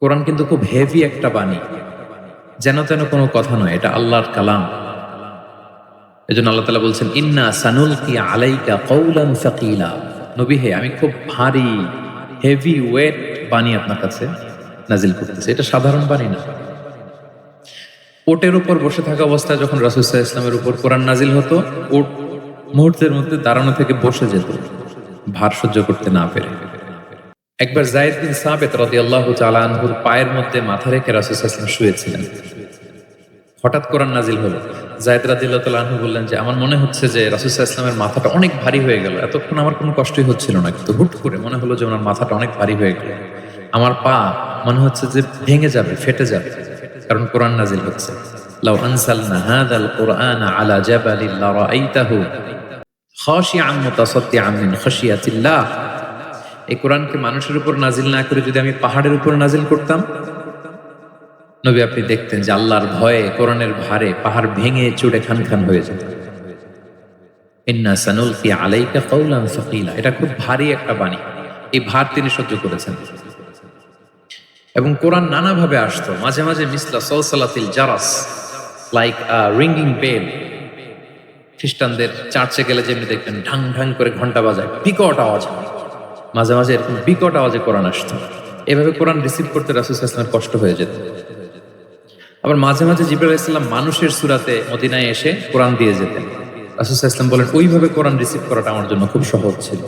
কোরআন কিন্তু খুব হেভি একটা বাণী, যেন তেন কোনো কথা নয়, এটা আল্লাহর কালাম। এজন্য আল্লাহ তাআলা বলছেন, ইন্না সানুলকি আলাইকা কওলান সাকিলা। নবী হে, আমি খুব ভারী হেভি ওয়েট বাণী আপনার কাছে নাজিল করতেছি। এটা সাধারণ বাণী না। ওটের উপর বসে থাকা অবস্থায় যখন রাসূল সাল্লাল্লাহু আলাইহি ওয়াসাল্লামের উপর কোরআন নাজিল হতো, ওট মুহূর্তের মধ্যে দাঁড়ানো থেকে বসে যেত, ভার সহ্য করতে না পেরে। একবার যায়েদ বিন সাবিত রাদিয়াল্লাহু তাআলা আনহুর পায়ের মধ্যে মাথা রেখে রাসূল সাল্লাল্লাহু আলাইহি ওয়াসাল্লাম শুয়েছিলেন। হঠাৎ কোরআন নাজিল হলো। যায়েদ রাদিয়াল্লাহু তাআলা আনহু বললেন যে, আমার মনে হচ্ছে যে রাসূল সাল্লাল্লাহু আলাইহি ওয়াসাল্লামের মাথাটা অনেক ভারী হয়ে গেল। এতক্ষণ আমার কোনো কষ্টই হচ্ছিল না, কিন্তু হুট করে মনে হলো যে ওনার মাথাটা অনেক ভারী হয়ে গেল। আমার পা মনে হচ্ছে যে ভেঙে যাবে, ফেটে যাবে, কারণ কোরআন নাজিল হচ্ছে। লাউ আনসালনা হাযাল কুরআনা আলা জাবালিন লারাআইতাহু খাশিআন মুতাসাদ্দিআন মিন খাশিয়াতিল্লাহ। এই কোরআনকে মানুষের উপর নাজিল না করে যদি আমি পাহাড়ের উপর নাজিল করতাম, নবী আপনি দেখতেন যে আল্লাহর ভয়ে, কোরআনের ভারে পাহাড় ভেঙে চুড়ে খান খান হয়ে যেত। ইন্না সানুলকি আলাইকা কওলান সাকিলা, এটা খুব ভারী একটা বাণী। এই ভার তিনি সহ্য করেছেন। এবং কোরআন নানাভাবে আসতো, মাঝে মাঝে মিসলা সলসালাতিল জারাস, লাইক আ রিঙ্গিং বেল। খ্রিস্টানদের চার্চে গেলে যেমনি দেখবেন ঢাং ঢাং করে ঘন্টা বাজায়, বিকট আওয়াজ, মাঝে মাঝে এরকম বিকট আওয়াজে কোরআন আসতো। এভাবে কোরআন রিসিভ করতে রাসূল সাল্লাল্লাহু আলাইহি ওয়াসাল্লামের কষ্ট হয়ে যেত। আবার মাঝে মাঝে জিবরাইল আলাইহিস সালাম মানুষের সূরাতে মদিনায় এসে কোরআন দিয়ে যেতেন। রাসূল সাল্লাল্লাহু আলাইহি ওয়াসাল্লাম বলেন, ওইভাবে কোরআন রিসিভ করাটা আমার জন্য খুব সহজ ছিল।